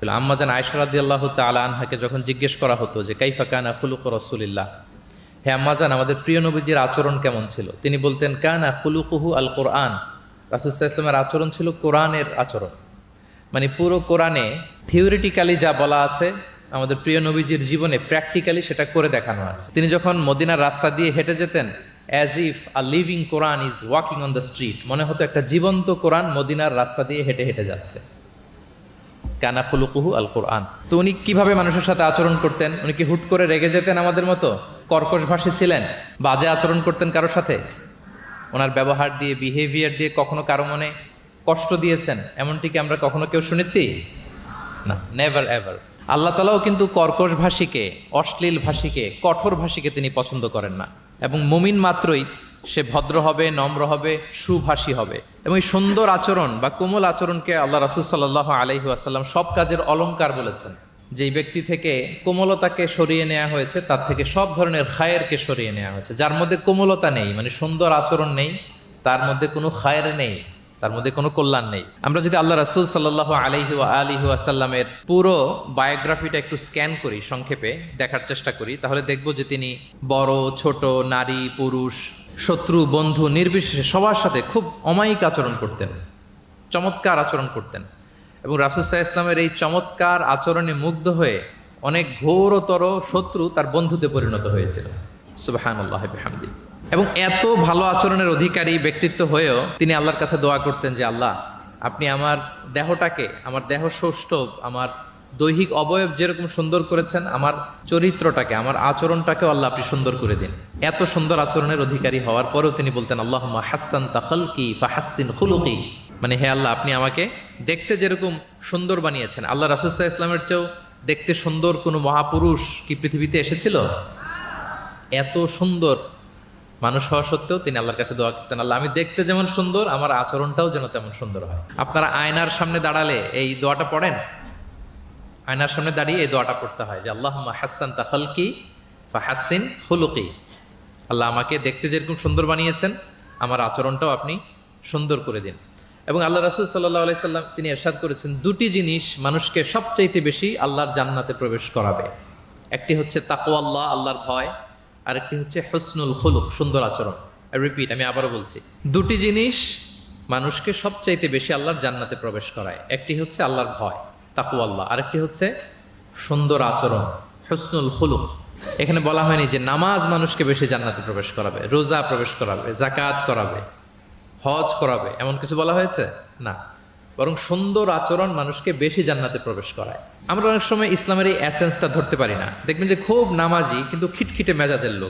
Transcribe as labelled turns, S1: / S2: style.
S1: আম্মা জান আয়েশা রাদিয়াল্লাহু তাআলা আনহাকে যখন জিজ্ঞেস করা হতো যে কাইফা কানা খুলুকু রাসূলিল্লাহ, হে আম্মা জান আমাদের প্রিয় নবীজির আচরণ কেমন ছিল, তিনি বলতেন কানা খুলুকুহু আল কোরআন। রাসূল সাল্লাল্লাহু আলাইহি ওয়াসাল্লামের আচরণ ছিল কোরআনের আচরণ। মানে পুরো কোরআনে থিওরিটিক্যালি যা বলা আছে আমাদের প্রিয় নবীজির জীবনে প্র্যাকটিক্যালি সেটা করে দেখানো আছে। তিনি যখন মদিনার রাস্তা দিয়ে হেঁটে যেতেন, as if a living Quran is walking on the street, মনে হতো একটা জীবন্ত কোরআন মদিনার রাস্তা দিয়ে হেঁটে হেঁটে যাচ্ছে। কানা খুলুকুহু আল কোরআন। তো উনি কিভাবে মানুষের সাথে আচরণ করতেন? উনি কি হুট করে রেগে যেতেন আমাদের মতো? কর্কশ ভাষী ছিলেন? বাজে আচরণ করতেন কারোর সাথে? ওনার ব্যবহার দিয়ে, বিহেভিয়ার দিয়ে কখনো কারো মনে কষ্ট দিয়েছেন এমনটি কি আমরা কখনো কেউ শুনেছি? না, নেভার এভার। আল্লাহ তাআলাও কিন্তু কর্কশ ভাষীকে, অশ্লীল ভাষীকে, কঠোর ভাষীকে তিনি পছন্দ করেন না। এবং মুমিন মাত্রই সে ভদ্র হবে, নম্র হবে, সুভাষী হবে। এবং এই সুন্দর আচরণ বা কোমল আচরণকে আল্লাহ রাসূল সাল্লাল্লাহু আলাইহি ওয়াসাল্লাম সব কাজের অলংকার বলেছেন। যেই ব্যক্তি থেকে কোমলতাকে সরিয়ে নেওয়া হয়েছে তার থেকে সব ধরনের খায়েরকে সরিয়ে নেওয়া হয়েছে। যার মধ্যে কোমলতা নেই, মানে সুন্দর আচরণ নেই, তার মধ্যে কোনো খায়ের নেই, তার মধ্যে কোনো কল্যাণ নেই। আমরা যদি আল্লাহ রাসূল সাল্লাল্লাহু আলাইহি ওয়া আলিহি ওয়াসাল্লামের পুরো বায়োগ্রাফিটা একটু স্ক্যান করি, সংক্ষেপে দেখার চেষ্টা করি, তাহলে দেখব যে তিনি বড় ছোট, নারী পুরুষ, শত্রু বন্ধু নির্বিশেষে সবার সাথে খুব অমায়িক আচরণ করতেন, চমৎকার আচরণ করতেন। এবং রাসূল সাল্লাল্লাহু আলাইহি ওয়াসাল্লামের এই চমৎকার আচরণে মুগ্ধ হয়ে অনেক ঘোরতর শত্রু তার বন্ধুতে পরিণত হয়েছিল। সুবহানাল্লাহি ওয়া বিহামদিহি। এবং এত ভালো আচরণের অধিকারী ব্যক্তিত্ব হয়েও তিনি আল্লাহর কাছে দোয়া করতেন যে আল্লাহ, আপনি আমার দেহটাকে, আমার দেহ সৌষ্ঠব, আমার দৈহিক অবয়ব যেরকম সুন্দর করেছেন, আমার চরিত্রটাকে, আমার আচরণটাকেও আল্লাহ আপনি সুন্দর করে দিন। এত সুন্দর আচরণের অধিকারী হওয়ার পরেও তিনি বলতেন আল্লাহুম্মা হাসসানতা খালকি ফাহাসসিন খুলুকি, মানে হে আল্লাহ, আপনি আমাকে দেখতে যেরকম সুন্দর বানিয়েছেন। আল্লাহ রাসূল সাল্লাল্লাহু আলাইহি ওয়াসাল্লামের চেয়েও দেখতে সুন্দর কোনো মহাপুরুষ কি পৃথিবীতে এসেছিল? এত সুন্দর মানুষ হওয়া সত্ত্বেও তিনি আল্লাহর কাছে দোয়া করতেন, আল্লাহ, আমি দেখতে যেমন সুন্দর আমার আচরণটাও যেন তেমন সুন্দর হয়। আপনারা আয়নার সামনে দাঁড়ালে এই দোয়াটা পড়েন? আয়নার সামনে দাঁড়িয়ে এই দোয়াটা পড়তে হয় যে আল্লাহুম্মা হাসসানতা খালকি ফাহাসসিন খুলুকি, আল্লাহ আমাকে দেখতে যেরকম সুন্দর বানিয়েছেন আমার আচরণটাও আপনি সুন্দর করে দিন। এবং আল্লাহ রাসূল সাল্লাল্লাহু আলাইহি সাল্লাম তিনি ইরশাদ করেছেন, দুটি জিনিস মানুষকে সবচাইতে বেশি আল্লাহর জান্নাতে প্রবেশ করাবে। একটি হচ্ছে তাকওয়াল্লাহ, আল্লাহর ভয়, আরেকটি হচ্ছে হুসনুল খুলুক, সুন্দর আচরণ। রিপিট, আমি আবারও বলছি, দুটি জিনিস মানুষকে সবচাইতে বেশি আল্লাহর জান্নাতে প্রবেশ করায়। একটি হচ্ছে আল্লাহর ভয়, তাকওয়াল্লাহ, আরেকটি হচ্ছে সুন্দর আচরণ, হুসনুল খুলুক। এখানে বলা হয়নি যে নামাজ মানুষকে বেশি জান্নাতে প্রবেশ করাবে, রোজা প্রবেশ করাবে, যাকাত করাবে, হজ করাবে, এমন কিছু বলা হয়েছে না। বরং সুন্দর আচরণ মানুষকে বেশি জান্নাতে প্রবেশ করায়। আমরা অনেক সময় ইসলামের এই এসেন্সটা ধরতে পারি না। দেখবেন যে খুব নামাজি কিন্তু খিটখিটে মেজাজের লোক।